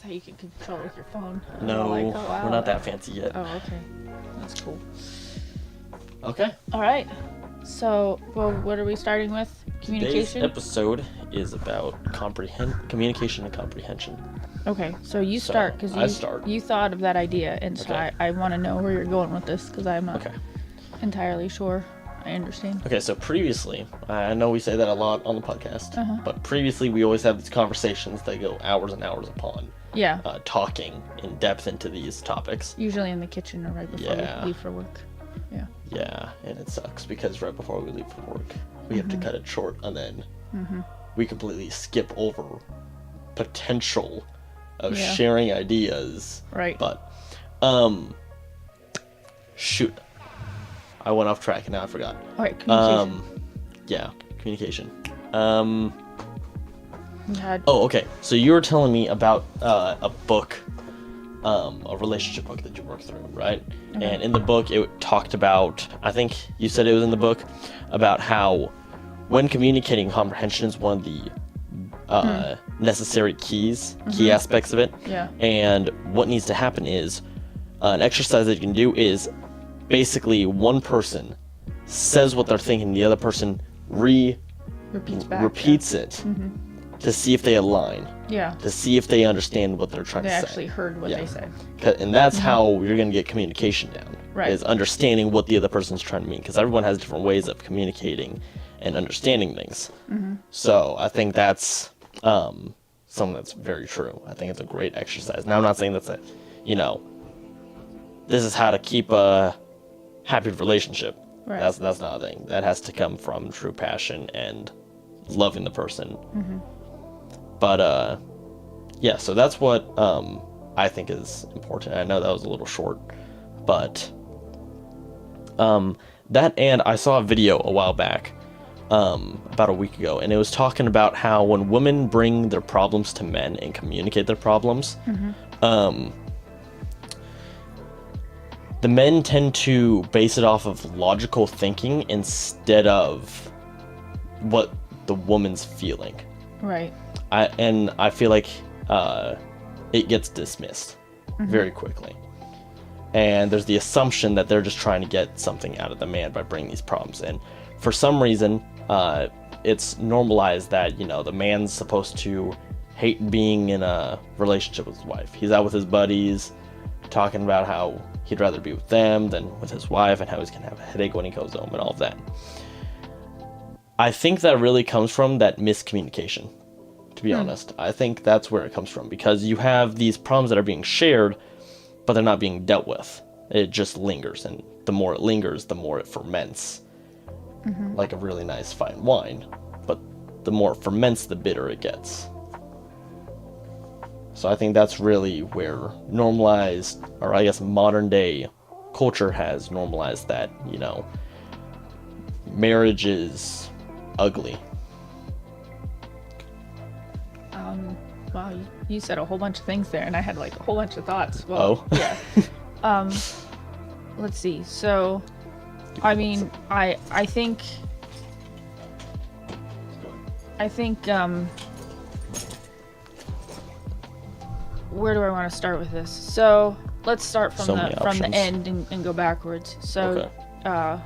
thought you could control it with your phone. No, like, oh, wow. we're not that fancy yet. Oh, okay. That's cool. Okay. All right. So, well, what are we starting with? Communication? Today's episode is about communication and comprehension. Okay, so you start, because you thought of that idea, and so Okay. I want to know where you're going with this, because I'm not Okay. entirely sure I understand. Okay, so previously, I know we say that a lot on the podcast, Uh-huh. but previously we always have these conversations that go hours and hours upon, Yeah, talking in depth into these topics. usually in the kitchen or right before Yeah. we leave for work. Yeah. Yeah, and it sucks because right before we leave for work, we have to cut it short, and then we completely skip over potential of Yeah. sharing ideas. Right. But, shoot, I went off track and now I forgot. All right, communication. Yeah, communication. You had... Oh, okay. So you were telling me about a book, a relationship book that you worked through, right? Okay. And in the book, it talked about, I think you said it was in the book, about how when communicating, comprehension is one of the necessary key aspects of it. Yeah. And what needs to happen is, an exercise that you can do is basically one person says what they're thinking, the other person repeats it to see if they align, Yeah. to see if they understand what they're trying They to say. actually heard what Yeah. they said. And that's how you're going to get communication down, Right. is understanding what the other person's trying to mean, because everyone has different ways of communicating and understanding things. So I think that's something that's very true. I think it's a great exercise. Now, I'm not saying that's this is how to keep a happy relationship. Right. That's not a thing. That has to come from true passion and loving the person. But yeah, so that's what I think is important. I know that was a little short, but that, and I saw a video a while back, about a week ago, and it was talking about how when women bring their problems to men and communicate their problems, the men tend to base it off of logical thinking instead of what the woman's feeling. Right. I feel like it gets dismissed very quickly. And there's the assumption that they're just trying to get something out of the man by bringing these problems. And for some reason, it's normalized that, the man's supposed to hate being in a relationship with his wife. He's out with his buddies, talking about how he'd rather be with them than with his wife, and how he's going to have a headache when he goes home and all of that. I think that really comes from that miscommunication, to be honest. I think that's where it comes from, because you have these problems that are being shared, but they're not being dealt with. It just lingers, and the more it lingers, the more it ferments, like a really nice fine wine. But the more it ferments, the bitter it gets. So I think that's really where normalized, or I guess modern day culture has normalized that, marriage is ugly. Wow, you said a whole bunch of things there, and I had like a whole bunch of thoughts. Well, Oh. yeah. Let's see. So, I mean, I think, where do I want to start with this? So, let's start from the end and go backwards. So, Okay.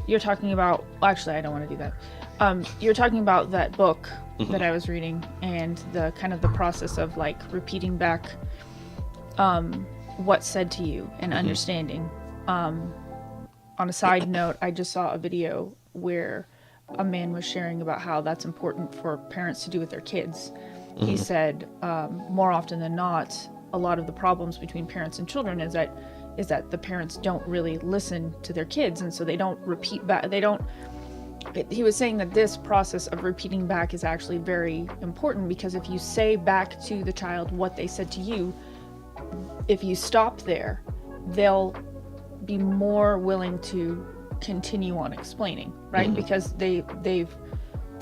You're talking about, actually, I don't want to do that. You're talking about that book that I was reading, and the kind of the process of like repeating back what's said to you and understanding. On a side note, I just saw a video where a man was sharing about how that's important for parents to do with their kids. He said, more often than not, a lot of the problems between parents and children is that the parents don't really listen to their kids, and so they don't repeat back. He was saying that this process of repeating back is actually very important, because if you say back to the child what they said to you, if you stop there, they'll be more willing to continue on explaining, right? Because they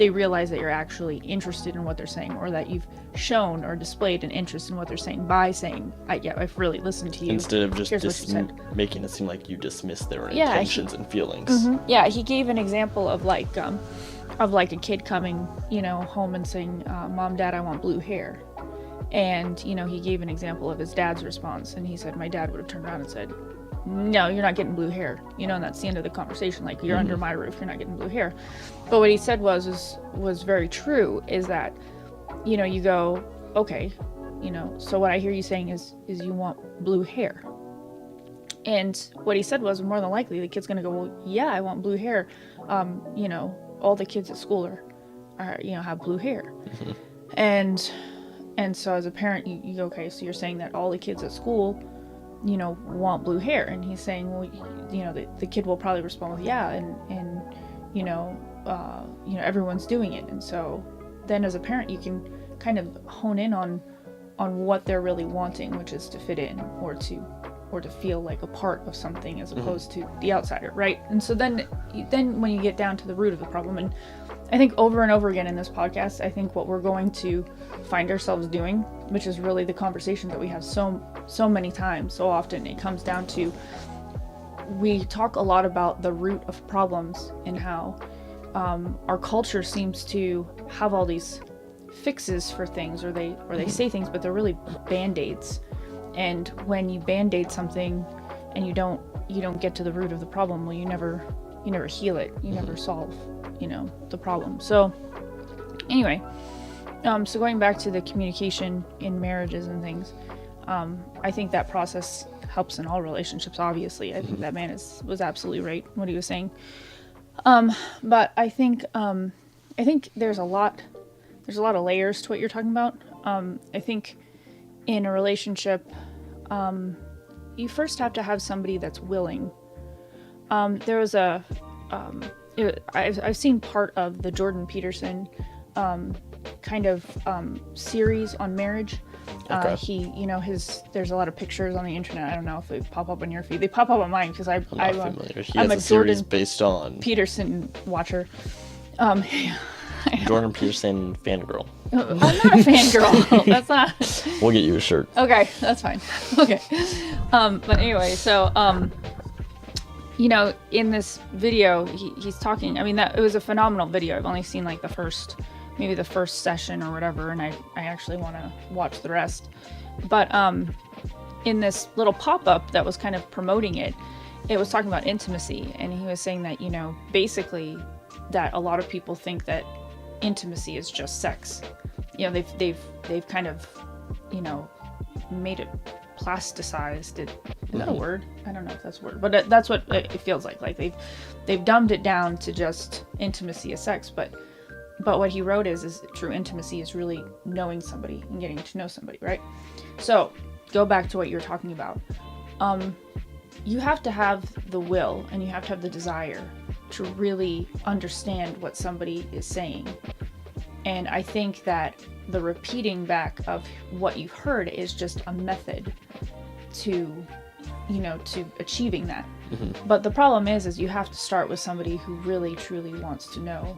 realize that you're actually interested in what they're saying, or that you've shown or displayed an interest in what they're saying by saying, I've really listened to you. Instead of just Here's what you said. making it seem like you dismiss their Yeah, intentions and feelings. Yeah, he gave an example of like a kid coming, home and saying, "Mom, Dad, I want blue hair," And, you know, he gave an example of his dad's response, and he said, my dad would have turned around and said, no, you're not getting blue hair. You know, and that's the end of the conversation. Like, you're under my roof, you're not getting blue hair. But what he said was very true, is that, you know, you go, okay, you know, so what I hear you saying is you want blue hair. And what he said was, more than likely, the kid's going to go, well, yeah, I want blue hair. You know, all the kids at school are you know, have blue hair. And so as a parent, you go, okay, so you're saying that all the kids at school, you know, want blue hair. And he's saying, well, you know, the kid will probably respond with, yeah, and you know, everyone's doing it. And so then as a parent, you can kind of hone in on what they're really wanting, which is to fit in or to feel like a part of something as opposed to the outsider, right? And so then when you get down to the root of the problem, and I think over and over again in this podcast, I think what we're going to find ourselves doing, which is really the conversation that we have so many times, so often, it comes down to, we talk a lot about the root of problems and how our culture seems to have all these fixes for things, or they say things, but they're really band-aids. And when you band-aid something and you don't get to the root of the problem, well, you never heal it, you never solve, you know, the problem. So anyway, so going back to the communication in marriages and things, I think that process helps in all relationships. Obviously, I think that man was absolutely right what he was saying. But I think there's a lot of layers to what you're talking about. I think in a relationship, you first have to have somebody that's willing. There was I've seen part of the Jordan Peterson kind of series on marriage. Okay. He, you know, there's a lot of pictures on the internet. I don't know if they pop up on your feed. They pop up on mine because I'm not familiar. He I'm has a series Jordan based on Peterson watcher. Jordan Peterson fangirl. I'm not a fangirl. That's not. We'll get you a shirt. Okay, that's fine. Okay. But anyway, so you know, in this video, he's talking. I mean, it was a phenomenal video. I've only seen like the first session or whatever, and I actually want to watch the rest. But in this little pop-up that was kind of promoting it was talking about intimacy, and he was saying that, you know, basically that a lot of people think that intimacy is just sex. You know, they've kind of, you know, made it plasticized. Is that a word? I don't know if that's a word, but that's what it feels like. Like they've dumbed it down to just intimacy as sex. But what he wrote is true intimacy is really knowing somebody and getting to know somebody, right? So go back to what you were talking about. You have to have the will and you have to have the desire to really understand what somebody is saying. And I think that the repeating back of what you've heard is just a method to achieving that. But the problem is you have to start with somebody who really truly wants to know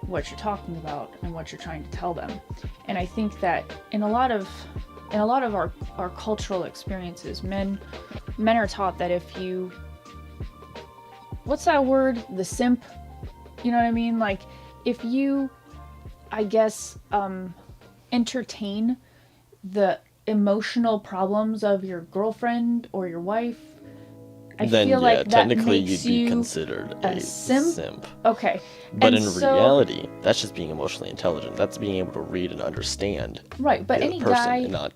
what you're talking about and what you're trying to tell them. And I think that in a lot of our cultural experiences, men are taught that if you, what's that word? The simp? You know what I mean? Like, if you, I guess, entertain the emotional problems of your girlfriend or your wife, I feel like that technically makes you'd be you considered a simp. Okay. But in reality, that's just being emotionally intelligent. That's being able to read and understand right, but the any other person guy, and not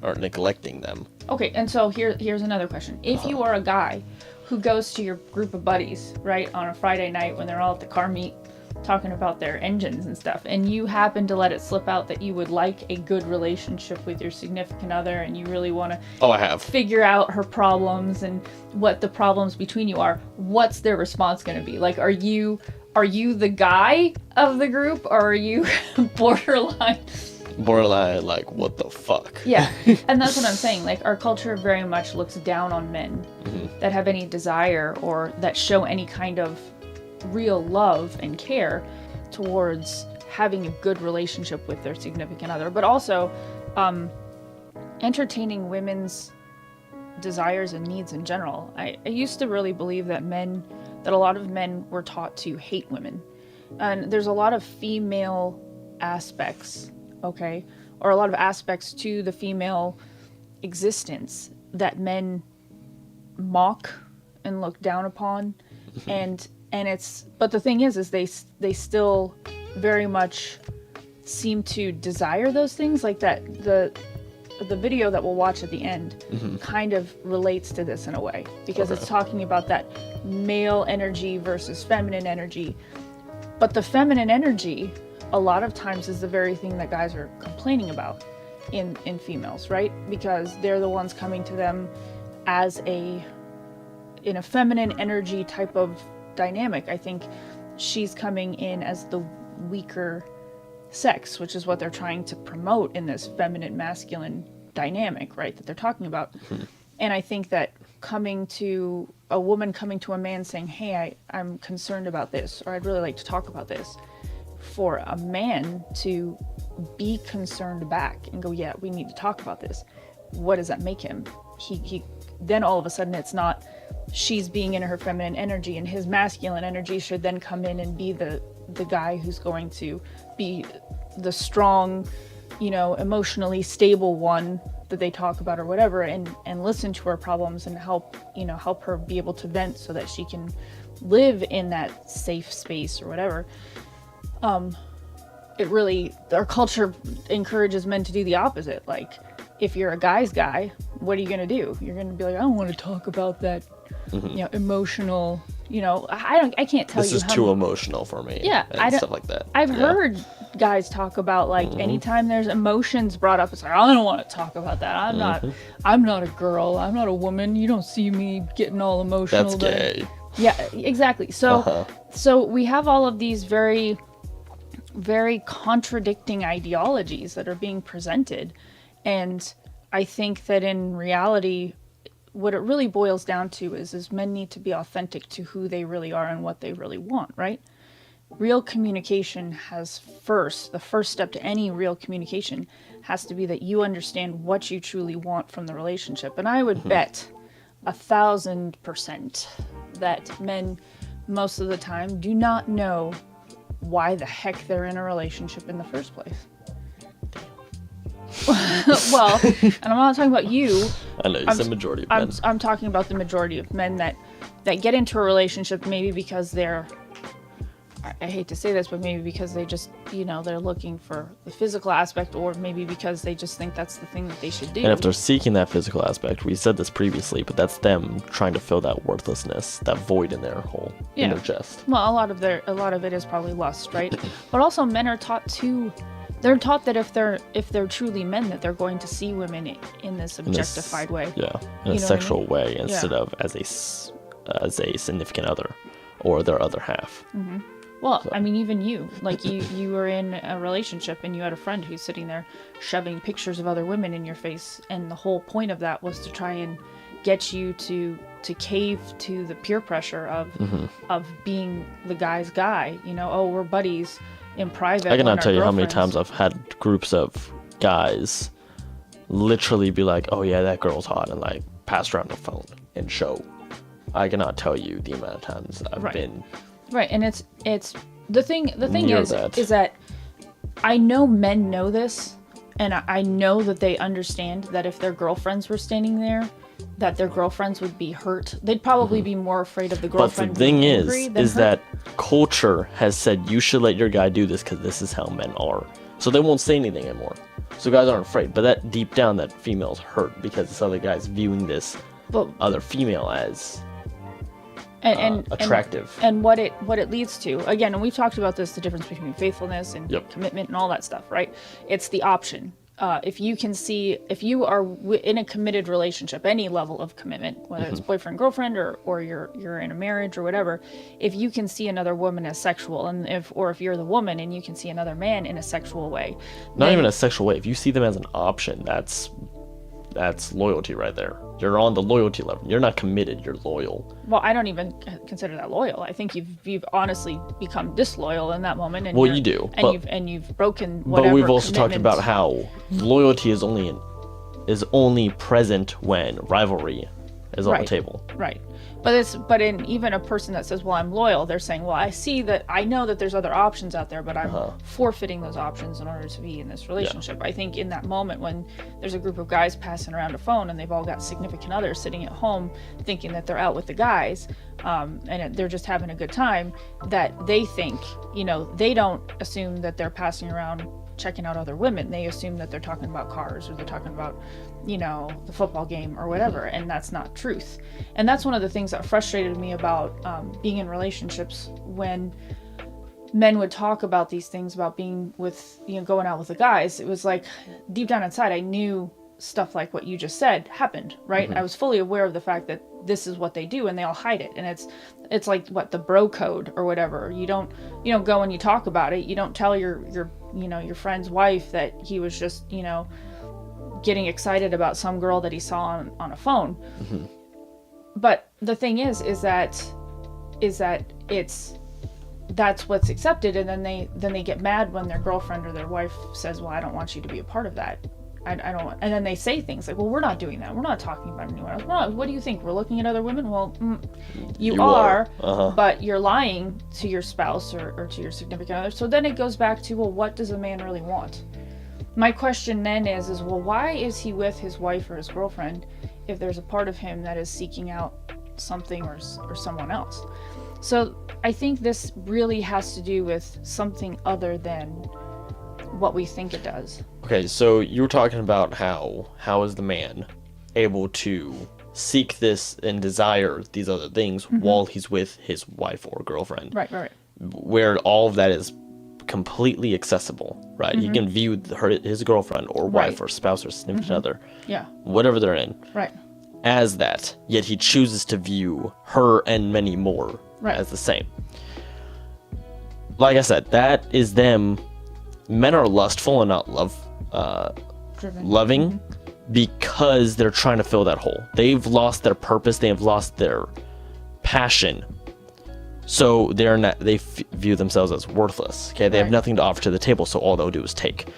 or neglecting them. Okay, and so here's another question. If you are a guy who goes to your group of buddies, right, on a Friday night when they're all at the car meet talking about their engines and stuff, and you happen to let it slip out that you would like a good relationship with your significant other and you really want to figure out her problems and what the problems between you are, what's their response going to be? Like, are you the guy of the group, or are you borderline like, what the fuck? Yeah, and that's what I'm saying. Like, our culture very much looks down on men that have any desire or that show any kind of real love and care towards having a good relationship with their significant other, but also entertaining women's desires and needs in general. I used to really believe that a lot of men were taught to hate women, and there's a lot of female aspects, okay, or a lot of aspects to the female existence that men mock and look down upon. and it's, but the thing is they still very much seem to desire those things, like that the video that we'll watch at the end kind of relates to this in a way, because it's talking about that male energy versus feminine energy. But the feminine energy a lot of times is the very thing that guys are complaining about in females, right? Because they're the ones coming to them as in a feminine energy type of dynamic. I think she's coming in as the weaker sex, which is what they're trying to promote in this feminine masculine dynamic, right, that they're talking about. And I think that a woman coming to a man saying, hey, I'm concerned about this, or I'd really like to talk about this, for a man to be concerned back and go, yeah, we need to talk about this, what does that make him? He then all of a sudden it's not, she's being in her feminine energy, and his masculine energy should then come in and be the guy who's going to be the strong, emotionally stable one that they talk about or whatever, and listen to her problems and help her be able to vent so that she can live in that safe space or whatever. Our culture encourages men to do the opposite. Like, if you're a guy's guy, what are you going to do? You're going to be like, I don't want to talk about that, emotional, I can't tell you. This is too emotional for me. Yeah. And stuff like that. I've heard guys talk about, like, anytime there's emotions brought up, it's like, I don't want to talk about that. I'm not a girl. I'm not a woman. You don't see me getting all emotional. That's gay. Yeah, exactly. So, so we have all of these very, very contradicting ideologies that are being presented. And I think that in reality, what it really boils down to is men need to be authentic to who they really are and what they really want, right? Real communication the first step to any real communication has to be that you understand what you truly want from the relationship. And I would bet 1,000% that men most of the time do not know why the heck they're in a relationship in the first place. Well, and I'm not talking about you. I know, you said majority of men. I'm talking about the majority of men that get into a relationship maybe because they're, I hate to say this, but maybe because they just, they're looking for the physical aspect, or maybe because they just think that's the thing that they should do. And if they're seeking that physical aspect, we said this previously, but that's them trying to fill that worthlessness, that void in their whole, in their chest. Well, a lot of it is probably lust, right? But also men are taught they're taught that if they're truly men, that they're going to see women in this objectified way. Yeah, in a sexual way instead of as a significant other or their other half. Mm-hmm. Well, so. I mean, even you, like you were in a relationship and you had a friend who's sitting there shoving pictures of other women in your face, and the whole point of that was to try and get you to cave to the peer pressure of being the guy's guy. We're buddies in private. I cannot tell you how many times I've had groups of guys literally be like, "Oh yeah, that girl's hot," and like pass around the phone and show. I cannot tell you the amount of times I've been. Right, and it's the thing is that I know men know this, and I know that they understand that if their girlfriends were standing there, that their girlfriends would be hurt. They'd probably be more afraid of the girlfriend. But the thing is her. that culture has said you should let your guy do this because this is how men are. So they won't say anything anymore. So guys aren't afraid. But that deep down, that female's hurt because this other guy's viewing this other female as attractive. And what it leads to, again, and we've talked about this, the difference between faithfulness and commitment and all that stuff, right? It's the option. If you are in a committed relationship, any level of commitment, whether it's boyfriend, girlfriend, or you're in a marriage or whatever, if you can see another woman as sexual, and if you're the woman and you can see another man in a sexual way, not even a sexual way, if you see them as an option, that's loyalty right there. You're on the loyalty level. You're not committed. You're loyal. Well, I don't even consider that loyal. I think you've honestly become disloyal in that moment. And well, you do. And you've broken whatever. But we've also talked about how loyalty is only present when rivalry is on the table. Right. But in even a person that says, well, I'm loyal, they're saying, well, I know that there's other options out there, but I'm forfeiting those options in order to be in this relationship. I think in that moment when there's a group of guys passing around a phone and they've all got significant others sitting at home thinking that they're out with the guys, and they're just having a good time, that they think, they don't assume that they're passing around checking out other women. They assume that they're talking about cars, or they're talking about the football game or whatever, and that's not truth. And that's one of the things that frustrated me about being in relationships, when men would talk about these things about being with going out with the guys. It was like deep down inside I knew stuff like what you just said happened, right? I was fully aware of the fact that this is what they do, and they all hide it, and it's like what the bro code or whatever. You don't go and you talk about it. You don't tell your friend's wife that he was just getting excited about some girl that he saw on a phone. But the thing is that that's what's accepted, and then they get mad when their girlfriend or their wife says, well, I don't want you to be a part of that. I don't. And then they say things like, well, we're not doing that. We're not talking about anyone else. What do you think? We're looking at other women? Well, you are. But you're lying to your spouse or to your significant other. So then it goes back to, well, what does a man really want? My question then is, well, why is he with his wife or his girlfriend if there's a part of him that is seeking out something or someone else? So I think this really has to do with something other than what we think it does. Okay, so you were talking about how is the man able to seek this and desire these other things while he's with his wife or girlfriend. Right. Where all of that is completely accessible, right? He can view his girlfriend or wife or spouse or significant other, whatever they're in, as that, yet he chooses to view her and many more as the same. Like I said, that is them. Men are lustful and not loving because they're trying to fill that hole. They've lost their purpose. They have lost their passion. So they view themselves as worthless. Okay, they have nothing to offer to the table, so all they'll do is take.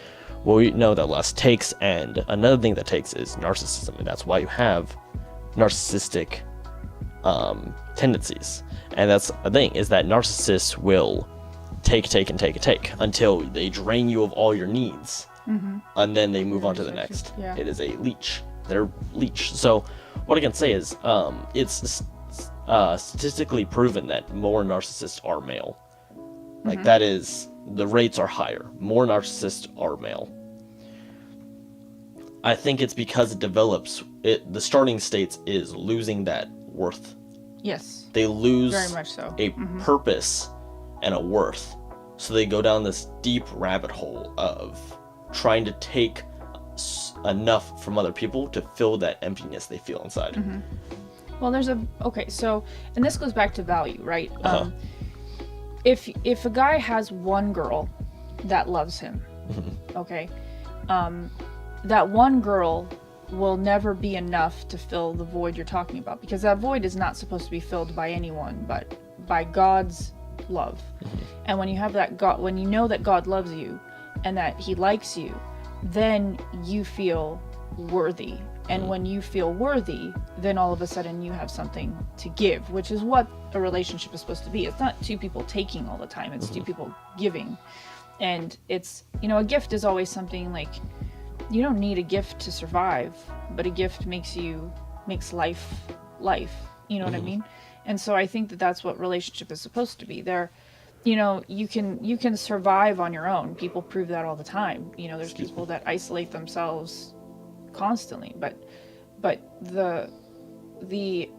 Well, we know that lust takes, and another thing that takes is narcissism, and that's why you have narcissistic tendencies. And that's the thing, is that narcissists will take until they drain you of all your needs, and then they move on to the next. It is a leech. They're leech. So what I can say is it's statistically proven that more narcissists are male. Like that is, the rates are higher. More narcissists are male. I think it's because it develops, the starting states is losing that worth. Yes. They lose very much so. a purpose and a worth. So they go down this deep rabbit hole of trying to take enough from other people to fill that emptiness they feel inside. Well, so, and this goes back to value, right? If a guy has one girl that loves him, okay, that one girl will never be enough to fill the void you're talking about, because that void is not supposed to be filled by anyone but by God's love. And when you have that God, when you know that God loves you and that he likes you, then you feel worthy. And when you feel worthy, then all of a sudden you have something to give, which is what a relationship is supposed to be. It's not two people taking all the time, it's two people giving. And it's, a gift is always something like, you don't need a gift to survive, but a gift makes life. You know what I mean? And so I think that that's what relationship is supposed to be. You can survive on your own. People prove that all the time. There's people that isolate themselves constantly, but the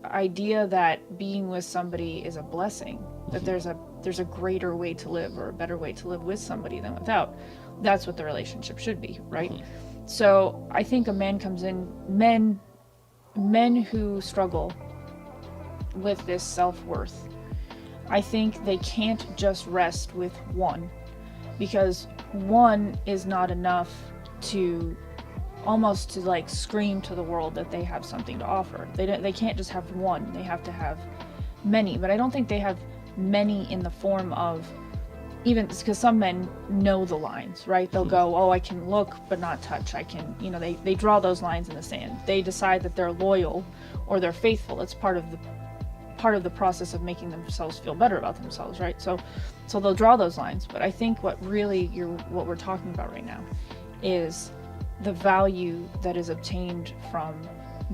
idea that being with somebody is a blessing, that there's a greater way to live or a better way to live with somebody than without, that's what the relationship should be, right? So I think a man comes in, men who struggle with this self-worth, I think they can't just rest with one, because one is not enough to almost to like scream to the world that they have something to offer. They can't just have one, they have to have many. But I don't think they have many in the form of even because some men know the lines, right? They'll go, oh, I can look but not touch. I can, they draw those lines in the sand. They decide that they're loyal or they're faithful. It's part of the process of making themselves feel better about themselves, right? So they'll draw those lines. But I think what we're talking about right now is the value that is obtained from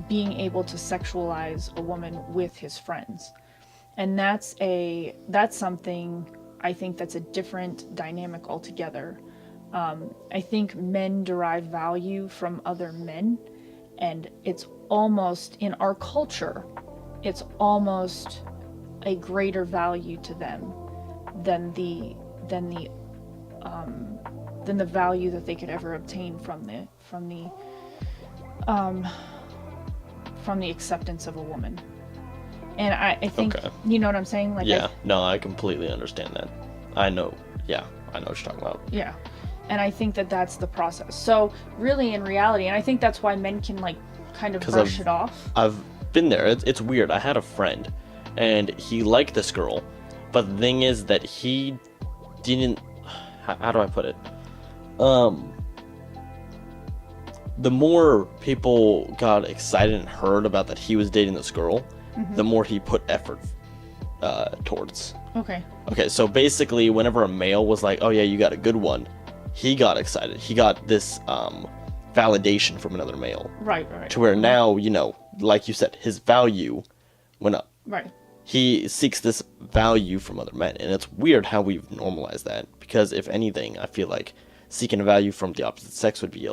being able to sexualize a woman with his friends. And that's something, I think, that's a different dynamic altogether. I think men derive value from other men, and it's almost, in our culture, it's almost a greater value to them than the value that they could ever obtain from the acceptance of a woman. And I think, Okay. you know what I'm saying? Like, Yeah, no, I completely understand that. I know what you're talking about. Yeah. And I think that that's the process. So really, in reality, and I think that's why men can, like, kind of brush it off. I've been there. It's weird. I had a friend, and he liked this girl, but the thing is that he didn't... How do I put it? The more people got excited and heard about that he was dating this girl, the more he put effort towards. Okay. Okay, so basically, whenever a male was like, oh yeah, you got a good one, he got excited. He got this validation from another male. Right. To where now, like you said, his value went up. Right. He seeks this value from other men, and it's weird how we've normalized that, because if anything, I feel like seeking a value from the opposite sex would be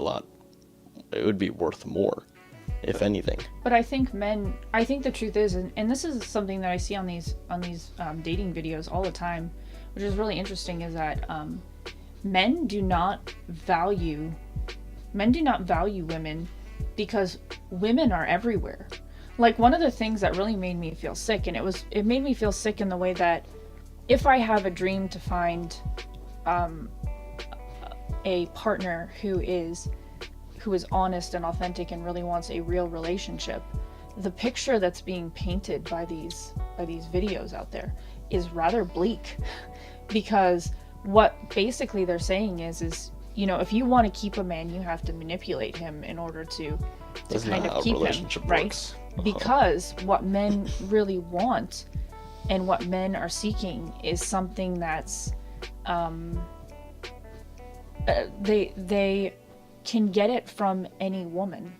worth more, if anything. But I think the truth is, and this is something that I see on these dating videos all the time, which is really interesting, is that men do not value women because women are everywhere. Like, one of the things that really made me feel sick, and it made me feel sick in the way that if I have a dream to find a partner who is honest and authentic and really wants a real relationship, the picture that's being painted by these videos out there is rather bleak. Because what basically they're saying is if you want to keep a man, you have to manipulate him in order to kind of keep him, right? Because what men really want and what men are seeking is something that's they can get it from any woman.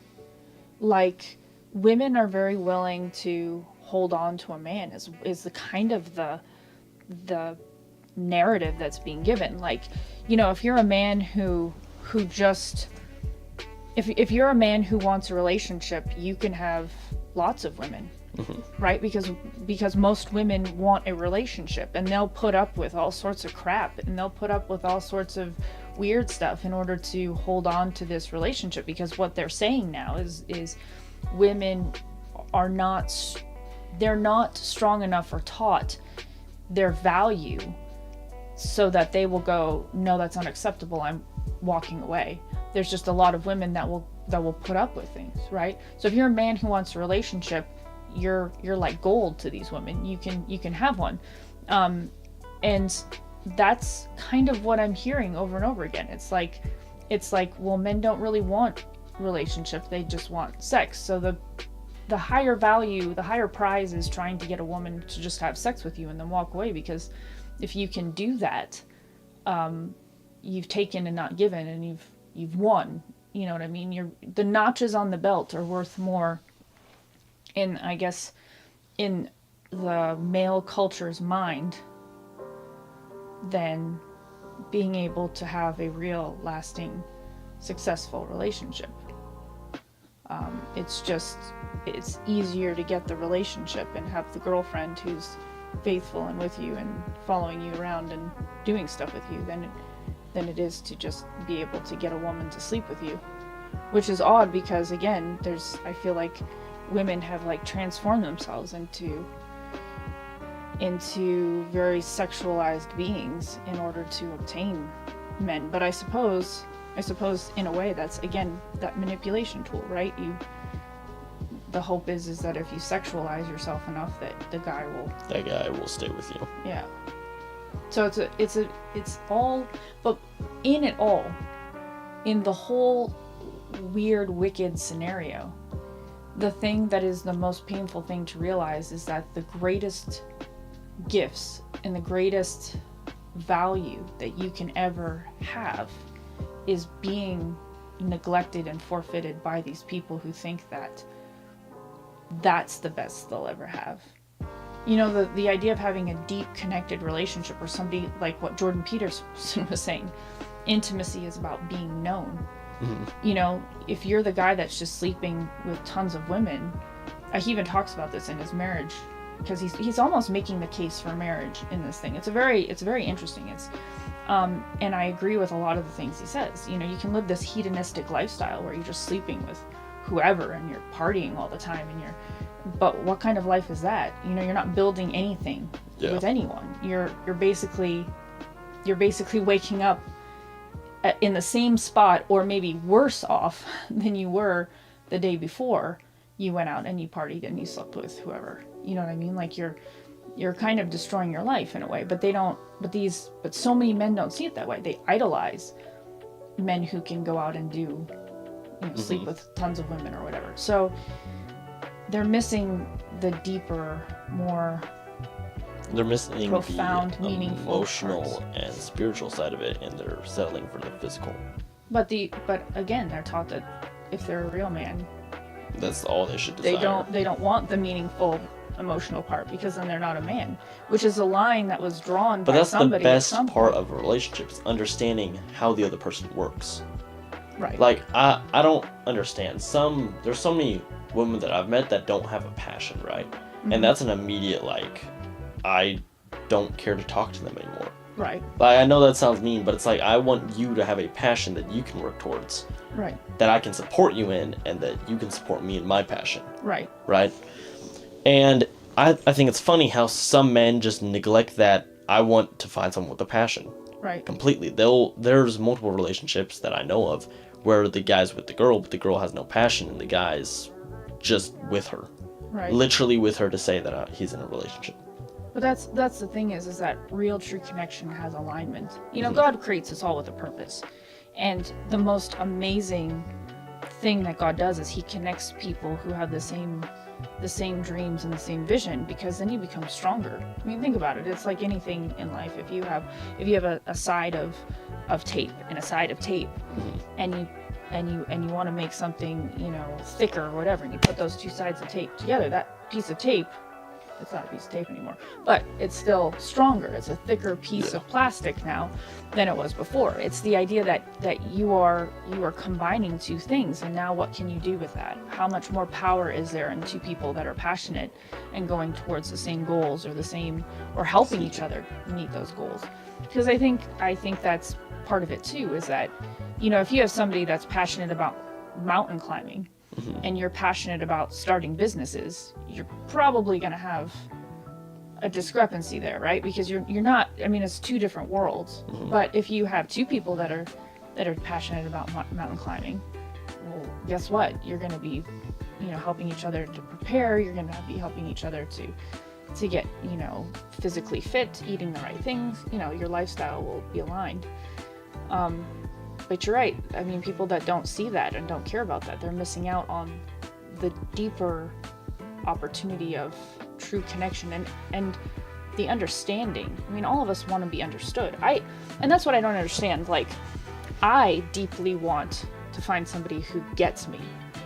Like, women are very willing to hold on to a man is the kind of the narrative that's being given. Like, if you're a man who just if you're a man who wants a relationship, you can have lots of women. Right? Because most women want a relationship, and they'll put up with all sorts of crap, and they'll put up with all sorts of weird stuff in order to hold on to this relationship, because what they're saying now is women are not strong enough or taught their value so that they will go, no, that's unacceptable, I'm walking away. There's just a lot of women that will put up with things, right? So if you're a man who wants a relationship, you're like gold to these women. You can have one. And that's kind of what I'm hearing over and over again. It's like, well, men don't really want relationship, they just want sex. So the higher value, the higher prize is trying to get a woman to just have sex with you and then walk away, because if you can do that, you've taken and not given, and you've won. You know what I mean? The notches on the belt are worth more, I guess, in the male culture's mind, than being able to have a real, lasting, successful relationship. It's easier to get the relationship and have the girlfriend who's faithful and with you and following you around and doing stuff with you than it is to just be able to get a woman to sleep with you. Which is odd, because again, I feel like women have like transformed themselves into very sexualized beings in order to obtain men. But I suppose in a way that's, again, that manipulation tool, right? The hope is that if you sexualize yourself enough, that that guy will stay with you. Yeah. So it's all, but in it all, in the whole weird, wicked scenario, the thing that is the most painful thing to realize is that the greatest gifts and the greatest value that you can ever have is being neglected and forfeited by these people who think that that's the best they'll ever have. You know, the idea of having a deep connected relationship, or somebody like what Jordan Peterson was saying, intimacy is about being known. Mm-hmm. You know, if you're the guy that's just sleeping with tons of women, he even talks about this in his marriage, because he's almost making the case for marriage in this thing. It's very interesting. It's and I agree with a lot of the things he says. You know, you can live this hedonistic lifestyle where you're just sleeping with whoever and you're partying all the time, and but what kind of life is that? You know, you're not building anything with anyone. You're basically waking up in the same spot, or maybe worse off than you were the day before you went out and you partied and you slept with whoever. You know what I mean? Like you're kind of destroying your life in a way. But but so many men don't see it that way. They idolize men who can go out and do, sleep with tons of women or whatever. So they're missing the deeper, more profound, the meaningful, emotional parts. And spiritual side of it, and they're settling for the physical. But again, they're taught that if they're a real man, that's all they should desire. They don't want the meaningful emotional part, because then they're not a man, which is a line that was drawn by somebody. But that's the best part of a relationship, is understanding how the other person works. Right. Like I don't understand. There's so many women that I've met that don't have a passion, right? Mm-hmm. And that's an immediate, like, I don't care to talk to them anymore. Right. Like, I know that sounds mean, but it's like, I want you to have a passion that you can work towards. Right. That I can support you in, and that you can support me in my passion. Right. Right? And I think it's funny how some men just neglect that. I want to find someone with a passion. Right. Completely. There's multiple relationships that I know of where the guy's with the girl, but the girl has no passion, and the guy's just with her. Right. Literally with her to say that he's in a relationship. But that's the thing is that real true connection has alignment. You know, God creates us all with a purpose. And the most amazing thing that God does is he connects people who have the same dreams and the same vision, because then you become stronger. I mean, think about it. It's like anything in life. If you have a side of tape and a side of tape, and you want to make something, thicker or whatever, and you put those two sides of tape together, that piece of tape, it's not a piece of tape anymore, but it's still stronger. It's a thicker piece of plastic now than it was before. It's the idea that you are combining two things, and now what can you do with that? How much more power is there in two people that are passionate and going towards the same goals, or helping each other meet those goals? Because I think that's part of it too, is that, if you have somebody that's passionate about mountain climbing, and you're passionate about starting businesses, you're probably going to have a discrepancy there, right? Because you're not, it's two different worlds. But if you have two people that are passionate about mountain climbing, well, guess what? You're going to be, helping each other to prepare. You're going to be helping each other to get, physically fit, eating the right things. Your lifestyle will be aligned. But you're right. People that don't see that and don't care about that, they're missing out on the deeper opportunity of true connection and the understanding. All of us want to be understood. And that's what I don't understand. Like, I deeply want to find somebody who gets me.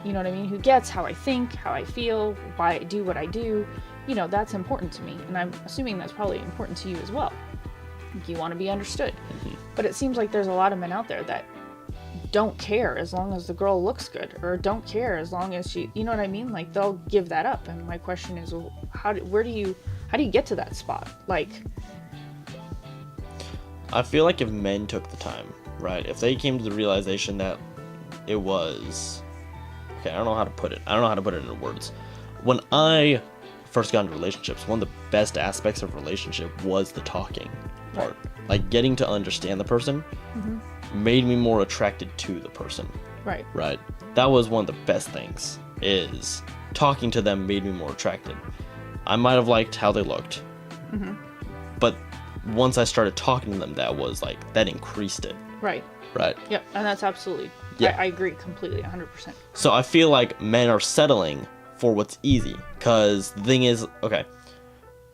You know what I mean? Who gets how I think, how I feel, why I do what I do. That's important to me. And I'm assuming that's probably important to you as well. You want to be understood. But it seems like there's a lot of men out there that don't care as long as the girl looks good, or don't care as long as she, you know what I mean? Like, they'll give that up. And my question is, well, how do you get to that spot? Like, I feel like if men took the time, right? If they came to the realization that it was, okay, I don't know how to put it. I don't know how to put it into words. When I first got into relationships, one of the best aspects of a relationship was the talking part. Like, getting to understand the person made me more attracted to the person. Right. Right. That was one of the best things, is talking to them made me more attracted. I might have liked how they looked, but once I started talking to them, that increased it. Right. Right. Yep. And that's absolutely. Yeah. I agree completely, 100%. So I feel like men are settling for what's easy, because the thing is, okay,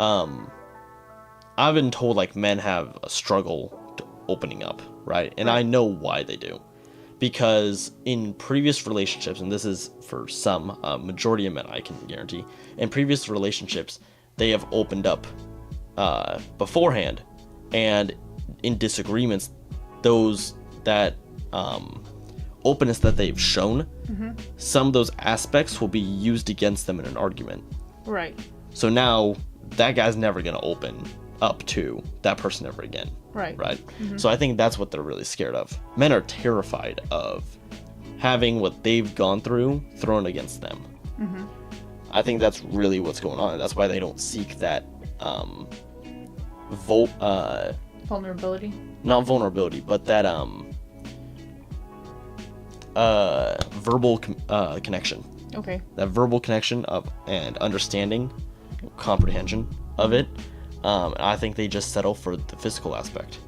I've been told like men have a struggle to opening up, right? And I know why they do, because in previous relationships, and this is for some majority of men, I can guarantee, in previous relationships they have opened up beforehand, and in disagreements, those that openness that they've shown, some of those aspects will be used against them in an argument. Right. So now that guy's never going to open up to that person ever again. Right. Right. So I think that's what they're really scared of. Men are terrified of having what they've gone through thrown against them. I think that's really what's going on. That's why they don't seek that vulnerability. Not vulnerability, but that verbal connection. Okay. That verbal connection of and understanding, comprehension of it. I think they just settle for the physical aspect.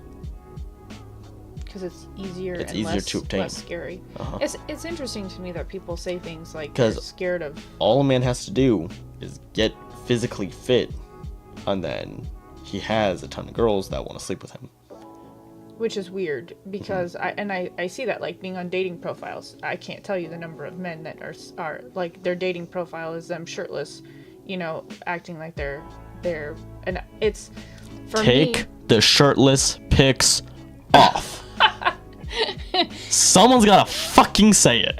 Because it's easier It's and easier less, to obtain. less scary. It's interesting to me that people say things like 'Cause they're scared of. All a man has to do is get physically fit, and then he has a ton of girls that want to sleep with him. Which is weird, because I see that, like, being on dating profiles. I can't tell you the number of men that are like, their dating profile is them shirtless, you know, acting like they're and it's for Take me, the shirtless pics off. Someone's gotta fucking say it.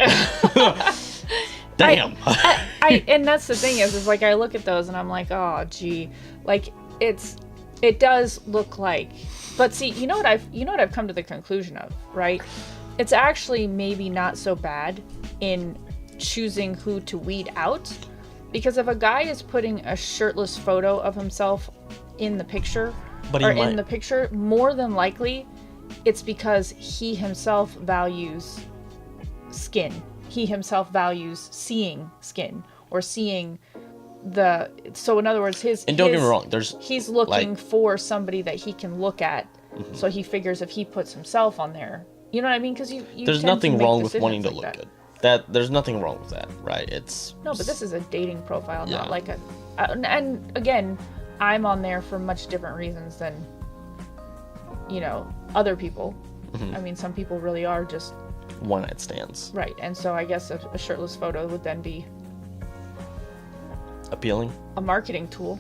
Damn. I and that's the thing is like, I look at those and I'm like, oh gee, like it does look like, but see, you know what I've come to the conclusion of, right? It's actually maybe not so bad in choosing who to weed out, because if a guy is putting a shirtless photo of himself in the picture, in the picture, more than likely it's because he himself values skin. He himself values seeing skin, or seeing so in other words, and don't get me wrong, he's looking for somebody that he can look at. So he figures if he puts himself on there, you know what I mean? Because you there's tend nothing to make wrong with wanting to decisions look like good. There's nothing wrong with that, right? No, but this is a dating profile, Yeah. not like and again, I'm on there for much different reasons than, you know, other people. I mean, some people really are just one night stands. right, and so I guess a shirtless photo would then be Appealing. a marketing tool.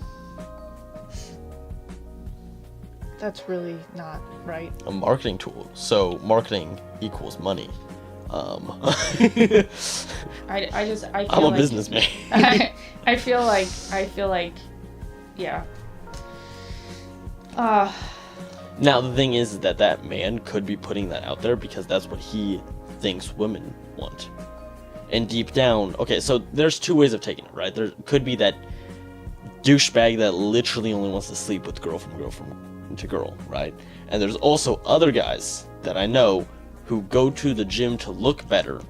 That's really not right. A marketing tool. So marketing equals money. I feel I'm a like, businessman. I feel like yeah. Now the thing is that man could be putting that out there because that's what he thinks women want. And deep down, okay, so there's two ways of taking it, right? There could be that douchebag that literally only wants to sleep with girl to girl, right? And there's also other guys that I know who go to the gym to look better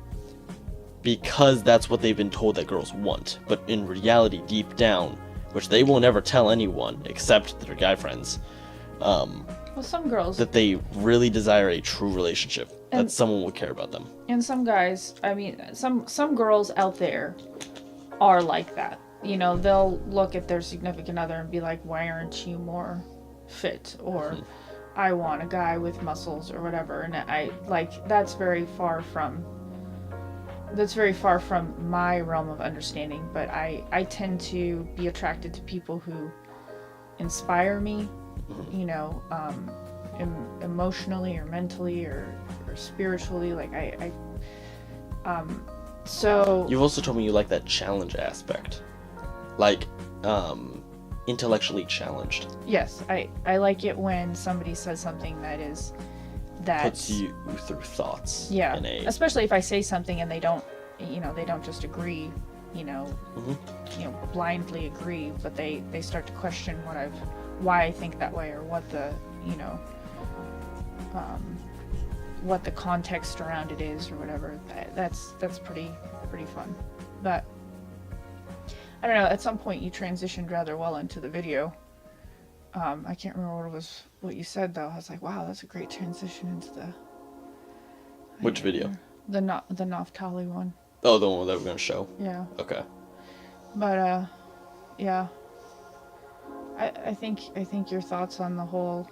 because that's what they've been told that girls want. But in reality, deep down, which they will never tell anyone except their guy friends, Well, some girls that they really desire a true relationship, that someone will care about them. and some guys, I mean, some girls out there are like that. You know, they'll look at their significant other and be like, "Why aren't you more fit?" Or "I want a guy with muscles," or whatever. And I like that's very far from my realm of understanding. But I tend to be attracted to people who inspire me, you know, emotionally or mentally or spiritually. Like so You've also told me you like that challenge aspect, like intellectually challenged. yes, I like it when somebody says something that Puts you through thoughts. yeah, In a, especially if I say something and they don't just agree, blindly agree, but they start to question why I think that way, or what the what the context around it is, or whatever. That's pretty fun. But I don't know, at some point you transitioned rather well into the video. I can't remember what you said though. I was like, wow, that's a great transition into the. Which video? The Naphtali one. Oh, the one that we're gonna show. Yeah. Okay. But yeah. I think your thoughts on the whole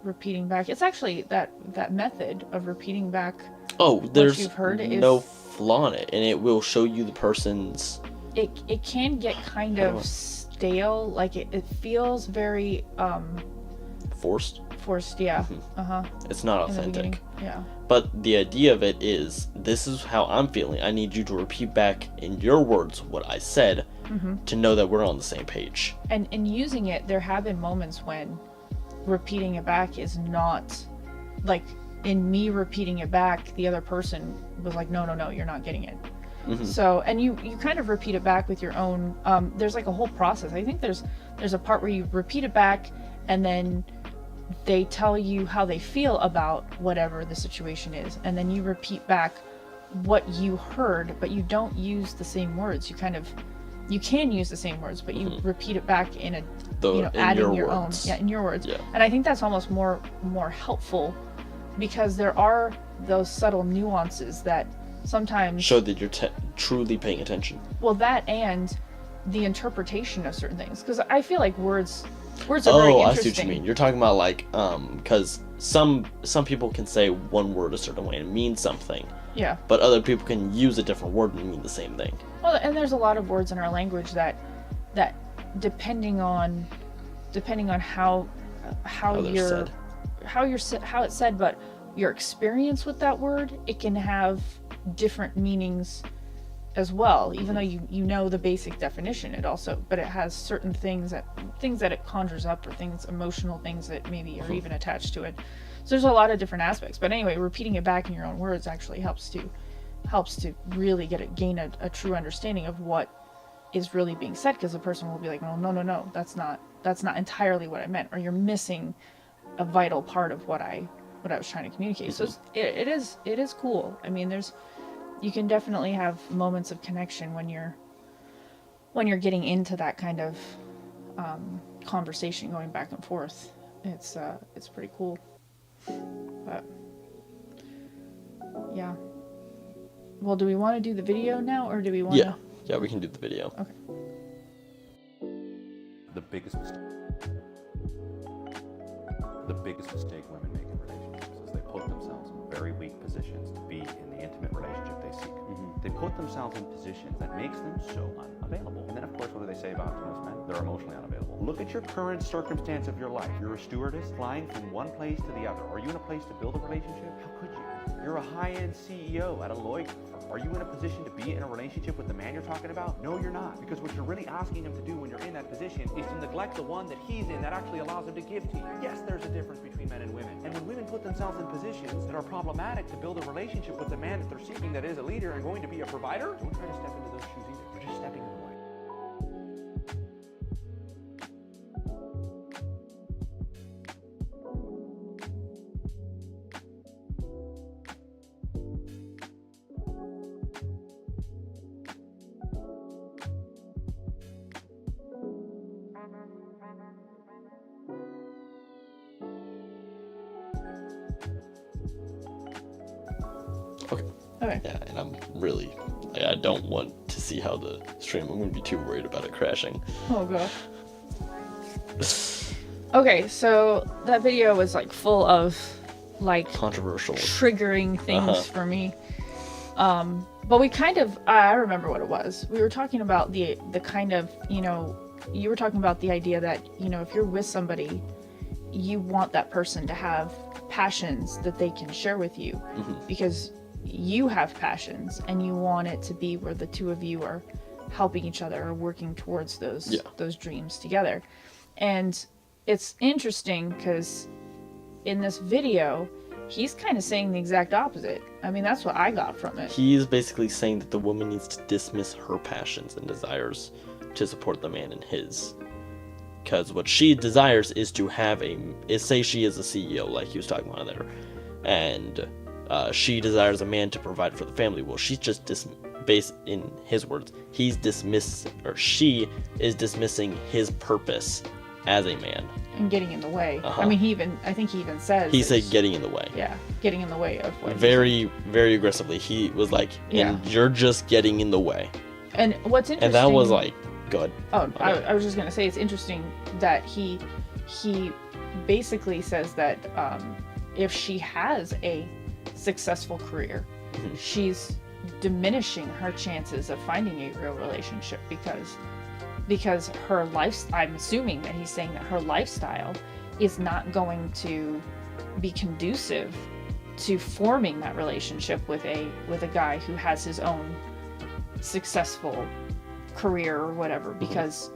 repeating back. It's actually that method of repeating back. Oh, there's what you've heard no flaw in it, and it will show you the person's. It can get kind of stale. Like it feels very Forced. Yeah. It's not authentic. Yeah. But the idea of it is, this is how I'm feeling. I need you to repeat back in your words what I said to know that we're on the same page. And in using it, there have been moments when repeating it back is not, like, in me repeating it back, the other person was like, no, you're not getting it. So, and you kind of repeat it back with your own, there's like a whole process. I think there's a part where you repeat it back and then they tell you how they feel about whatever the situation is, and then you repeat back what you heard, but you don't use the same words. You can use the same words, but you repeat it back in adding your own. Yeah, in your words. Yeah. And I think that's almost more helpful, because there are those subtle nuances that sometimes show that you're truly paying attention. Well, that and the interpretation of certain things, because I feel like words are very interesting. I see what you mean. You're talking about like, because some people can say one word a certain way and mean something. Yeah. But other people can use a different word and mean the same thing. Well, and there's a lot of words in our language that depending on how it's said, but your experience with that word, it can have different meanings as well, even though you know the basic definition. But it has certain things that it conjures up, or emotional things that maybe are even attached to it. So there's a lot of different aspects. But anyway, repeating it back in your own words actually helps to really gain a true understanding of what is really being said, because the person will be like, no, that's not entirely what I meant, or you're missing a vital part of what I was trying to communicate. So it is cool. I mean, you can definitely have moments of connection when you're getting into that kind of conversation, going back and forth. It's pretty cool. But yeah. Well, do we want to do the video now, or do we want to? Yeah, we can do the video. Okay. The biggest mistake women make in relationships is they put themselves in very weak positions to be in the intimate relationship they seek. They put themselves in positions that makes them so unavailable. And then, of course, what do they say about most men? They're emotionally unavailable. Look at your current circumstance of your life. You're a stewardess flying from one place to the other. Are you in a place to build a relationship? How could you? You're a high-end CEO at a Lloyd firm. Are you in a position to be in a relationship with the man you're talking about? No, you're not. Because what you're really asking him to do when you're in that position is to neglect the one that he's in that actually allows him to give to you. Yes, there's a difference between men and women. And when women put themselves in positions that are problematic to build a relationship with the man that they're seeking, that is a leader and going to be a provider, don't try to step into those shoes either. You're just stepping in the way. Okay. Yeah, and I'm really, I don't want to see how the stream, I'm going to be too worried about it crashing. Oh gosh. Okay, so that video was like full of like controversial, triggering things for me. But we kind of, I remember what it was. We were talking about the kind of, you were talking about the idea that, if you're with somebody, you want that person to have passions that they can share with you, because you have passions and you want it to be where the two of you are helping each other or working towards those dreams together. And it's interesting because in this video, he's kind of saying the exact opposite. I mean, that's what I got from it. He's basically saying that the woman needs to dismiss her passions and desires to support the man in his. Because what she desires is to have say she is a CEO, like he was talking about there, and she desires a man to provide for the family. Well, she's just based in his words, she is dismissing his purpose as a man And getting in the way. Uh-huh. I mean, I think he even says. He said getting in the way. Yeah, getting in the way of what. Very, very aggressively. He was like, and you're just getting in the way. And what's interesting. And that was like, good. Oh, okay. I was just gonna say it's interesting that he basically says that if she has a successful career, she's diminishing her chances of finding a real relationship because her life, I'm assuming that he's saying that her lifestyle is not going to be conducive to forming that relationship with a guy who has his own successful career or whatever, because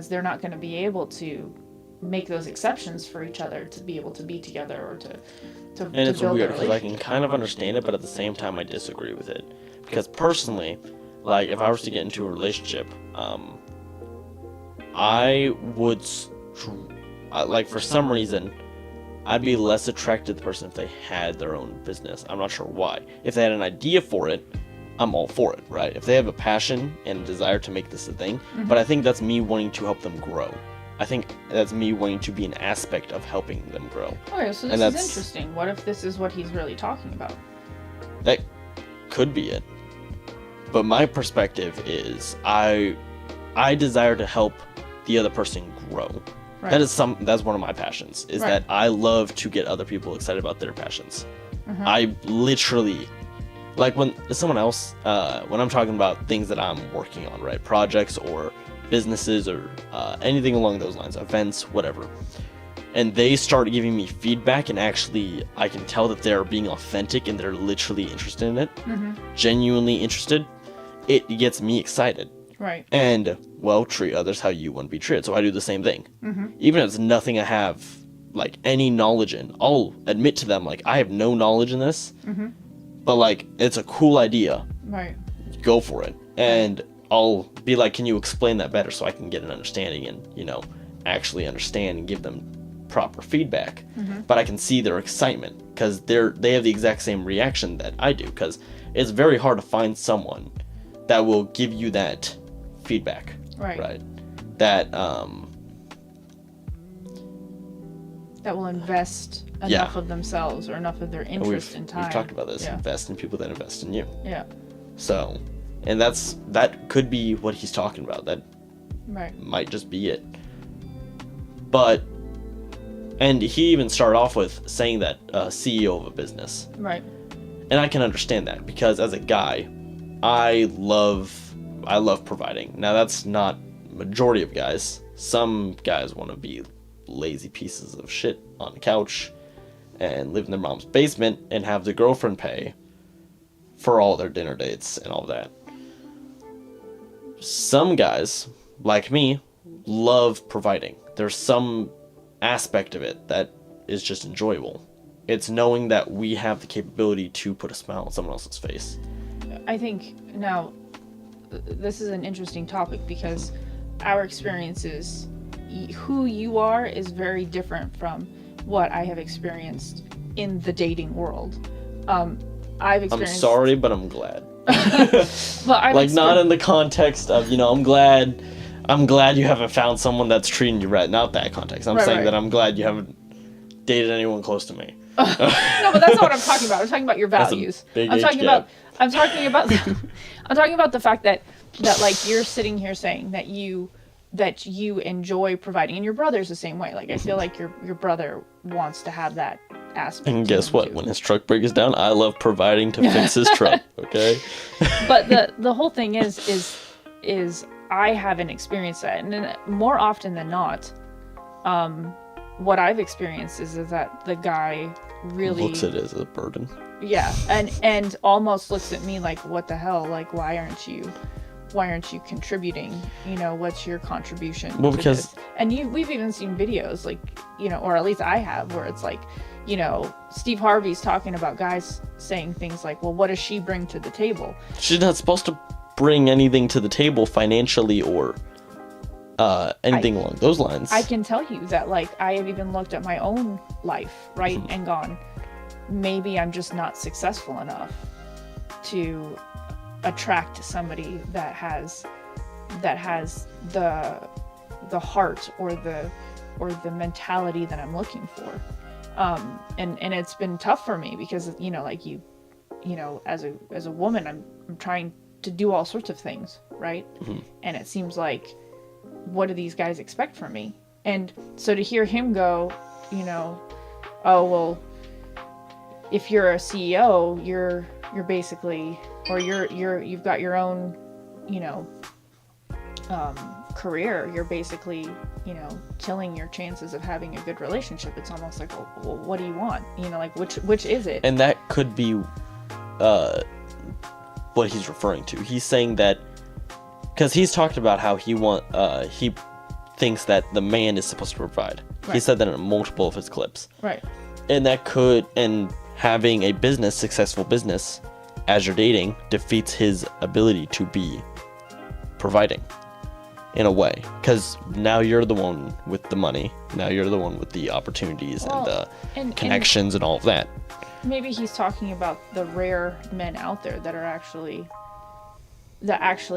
they're not going to be able to make those exceptions for each other to be able to be together or to and it's build weird a because I can kind of understand it, but at the same time I disagree with it, because personally, like, if I was to get into a relationship, I would like, for some reason I'd be less attracted to the person if they had their own business. I'm not sure why. If they had an idea for it, I'm all for it, right? If they have a passion and a desire to make this a thing, but I think that's me wanting to help them grow. I think that's me wanting to be an aspect of helping them grow. Okay, so this is interesting. What if this is what he's really talking about? That could be it. But my perspective is I desire to help the other person grow. Right. That's one of my passions, is that I love to get other people excited about their passions. I literally, like, when someone else, when I'm talking about things that I'm working on, right, projects or businesses or anything along those lines, events, whatever, and they start giving me feedback, and actually I can tell that they're being authentic and they're literally interested in it, genuinely interested, it gets me excited. Right. And, well, treat others how you want to be treated. So I do the same thing. Even if it's nothing I have, like, any knowledge in, I'll admit to them, like, I have no knowledge in this, but, like, it's a cool idea. Right. Go for it. And I'll be like, can you explain that better so I can get an understanding and, you know, actually understand and give them proper feedback. But I can see their excitement because they have the exact same reaction that I do, because it's very hard to find someone that will give you that feedback, right? That will invest enough of themselves or enough of their interest in time. We've talked about this. Invest in people that invest in you. Yeah. So, and that could be what he's talking about. That might just be it. But, and he even started off with saying that CEO of a business. Right. And I can understand that, because as a guy, I love providing. Now, that's not majority of guys. Some guys want to be lazy pieces of shit on the couch and live in their mom's basement and have the girlfriend pay for all their dinner dates and all that. Some guys, like me, love providing. There's some aspect of it that is just enjoyable. It's knowing that we have the capability to put a smile on someone else's face. I think now this is an interesting topic, because our experiences, who you are is very different from what I have experienced in the dating world. I've experienced... I'm sorry, but I'm glad. But like, not in the context of, you know, I'm glad you haven't found someone that's treating you right. Not that context. I'm saying that I'm glad you haven't dated anyone close to me. No, but that's not what I'm talking about. I'm talking about your values. I'm talking about the fact that like, you're sitting here saying that you enjoy providing, and your brother's the same way. Like, I feel like your brother wants to have that aspect. And guess what? Too. When his truck breaks down, I love providing to fix his truck. Okay. But the whole thing is I haven't experienced that, and more often than not, what I've experienced is that the guy really looks at it as a burden. Yeah, and almost looks at me like, what the hell? Like, why aren't you contributing? You know, what's your contribution? Well, because this? And we've even seen videos, like, you know, or at least I have, where it's like, you know, Steve Harvey's talking about guys saying things like, well, what does she bring to the table? She's not supposed to bring anything to the table financially or anything along those lines. I can tell you that, like, I have even looked at my own life, right, and gone, maybe I'm just not successful enough to attract somebody that has the heart or or the mentality that I'm looking for. And it's been tough for me because, you know, like you know, as a woman, I'm trying to do all sorts of things, right? Mm-hmm. And it seems like, what do these guys expect from me? And so to hear him go, you know, oh, well, if you're a CEO, you're basically, or you've got your own, you know, career, you're basically, you know, killing your chances of having a good relationship. It's almost like, well, what do you want? You know, like, which is it? And that could be what he's referring to. He's saying that because he's talked about how he thinks that the man is supposed to provide. Right. He said that in multiple of his clips. Right. And and having a successful business as you're dating defeats his ability to be providing in a way, because now you're the one with the money, now you're the one with the opportunities and the connections and all of that. Maybe he's talking about the rare men out there that actually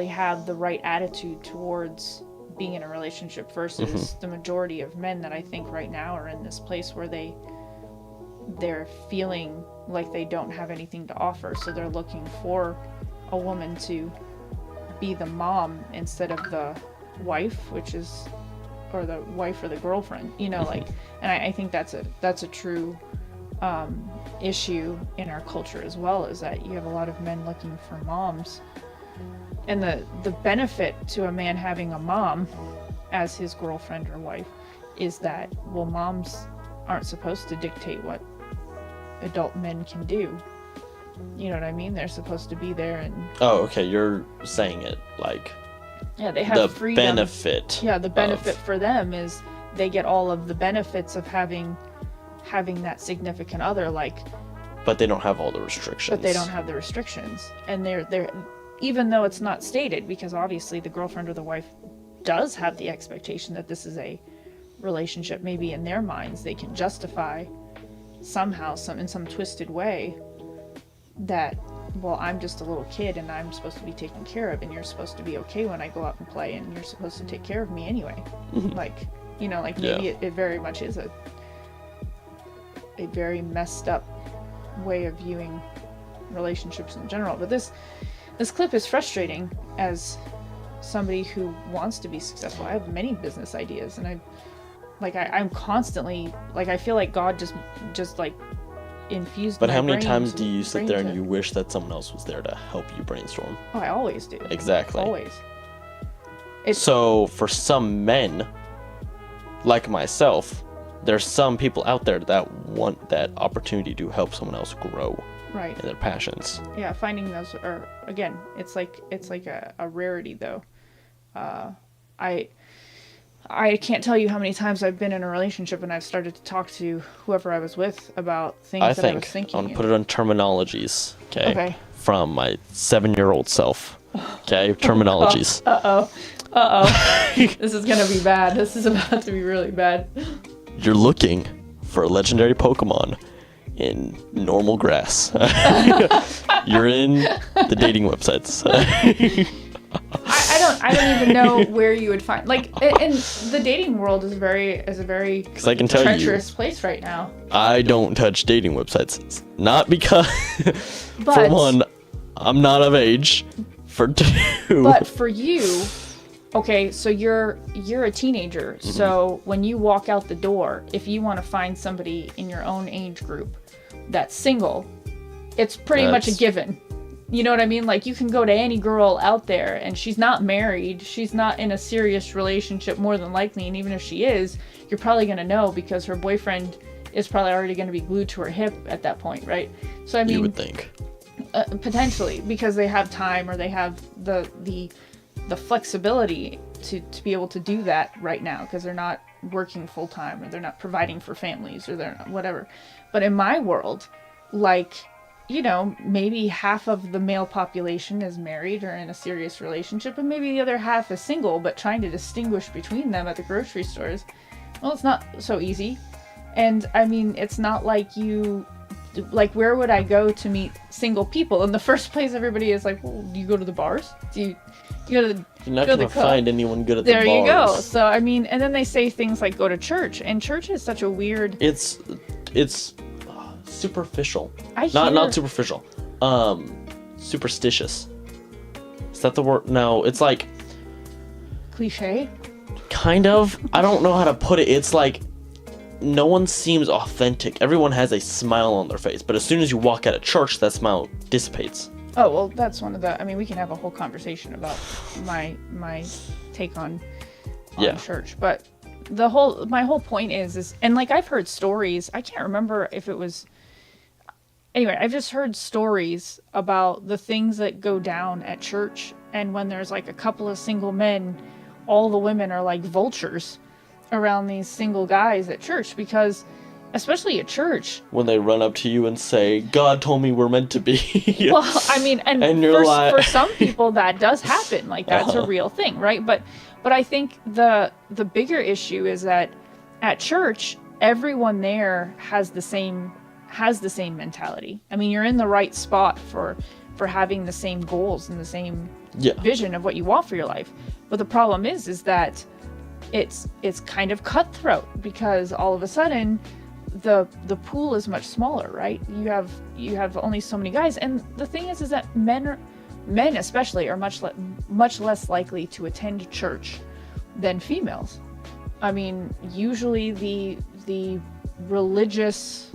have the right attitude towards being in a relationship versus the majority of men that I think right now are in this place where they're feeling like they don't have anything to offer, so they're looking for a woman to be the mom instead of the wife, or the wife or the girlfriend, you know, like, and I think that's a true issue in our culture as well, is that you have a lot of men looking for moms. And the benefit to a man having a mom as his girlfriend or wife is that, well, moms aren't supposed to dictate what adult men can do. You know what I mean? They're supposed to be there and... Oh, okay. You're saying it like... Yeah, they have the freedom. Benefit. Yeah, the benefit for them is they get all of the benefits of having that significant other, like... But they don't have all the restrictions. But they don't have the restrictions. And they're even though it's not stated, because obviously the girlfriend or the wife does have the expectation that this is a relationship, maybe in their minds they can justify somehow, in some twisted way, that, well, I'm just a little kid and I'm supposed to be taken care of, and you're supposed to be okay when I go out and play, and you're supposed to take care of me anyway. Like, you know, like maybe it very much is a very messed up way of viewing relationships in general. But this clip is frustrating as somebody who wants to be successful. I have many business ideas, and I'm constantly, like, I feel like God just like infused my brain. But how many times do you sit there and you wish that someone else was there to help you brainstorm? Oh, I always do. Exactly. Always. So for some men, like myself, there's some people out there that want that opportunity to help someone else grow. Right. In their passions. Yeah, finding those are, again, it's like a rarity though. I can't tell you how many times I've been in a relationship and I've started to talk to whoever I was with about things that I was thinking. I'm gonna put it on terminologies, okay? From my 7-year-old self. Okay, terminologies. This is gonna be bad. This is about to be really bad. You're looking for a legendary Pokemon in normal grass. You're in the dating websites. I don't even know where you would find, like, and the dating world is a very treacherous place right now. I don't touch dating websites, not because for one, I'm not of age. For two, but for you, okay, so you're a teenager. Mm-hmm. So when you walk out the door, if you want to find somebody in your own age group that's single, it's pretty much a given. You know what I mean? Like, you can go to any girl out there and she's not married, she's not in a serious relationship more than likely, and even if she is, you're probably going to know because her boyfriend is probably already going to be glued to her hip at that point, right? So I mean, you would think potentially, because they have time or they have the flexibility to be able to do that right now because they're not working full time or they're not providing for families or they're not whatever. But in my world, like, you know, maybe half of the male population is married or in a serious relationship, and maybe the other half is single, but trying to distinguish between them at the grocery stores, well, it's not so easy. And I mean, it's not like you like, where would I go to meet single people? In the first place, everybody is like, well, do you go to the bars? Do you go to the You're not go to going the to find anyone good at There the bars. you go. So, I mean, and then they say things like go to church, and church is such a weird... It's superficial. I hear... Not superficial. Superstitious. Is that the word? No, it's like... Cliche? Kind of. I don't know how to put it. It's like no one seems authentic. Everyone has a smile on their face, but as soon as you walk out of church, that smile dissipates. Oh, well, that's one of the... I mean, we can have a whole conversation about my take on church, but my whole point is, and like, I've heard stories, I can't remember if it was... Anyway, I've just heard stories about the things that go down at church, and when there's like a couple of single men, all the women are like vultures around these single guys at church, because especially at church, when they run up to you and say, God told me we're meant to be. Well, I mean, and you're for some people that does happen, like that's a real thing, right? But I think the bigger issue is that at church, everyone there has the same mentality. I mean, you're in the right spot for having the same goals and the same vision of what you want for your life. But the problem is that it's kind of cutthroat, because all of a sudden the pool is much smaller, right? You have only so many guys, and the thing is that men especially are much less likely to attend church than females. I mean, usually the religious,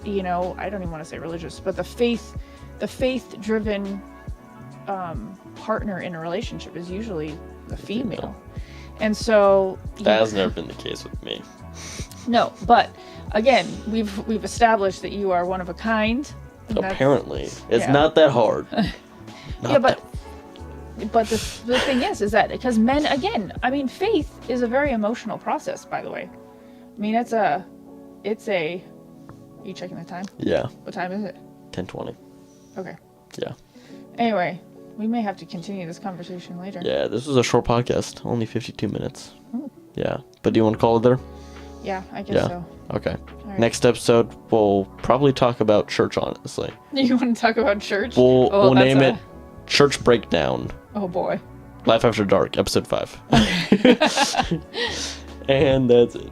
I don't even want to say religious, but the faith-driven partner in a relationship is usually the female. And so that has never been the case with me. No, but again, we've established that you are one of a kind. Apparently, it's not that hard. But the thing is that because men, again, I mean, faith is a very emotional process, by the way. I mean, it's a. Are you checking the time? Yeah. What time is it? 10:20. Okay. Yeah. Anyway, we may have to continue this conversation later. Yeah, this was a short podcast, only 52 minutes. Ooh. Yeah, but do you want to call it there? Yeah, I guess so. Okay. Right. Next episode, we'll probably talk about church, honestly. You want to talk about church? We'll name it Church Breakdown. Oh, boy. Life After Dark, episode 5. And that's it.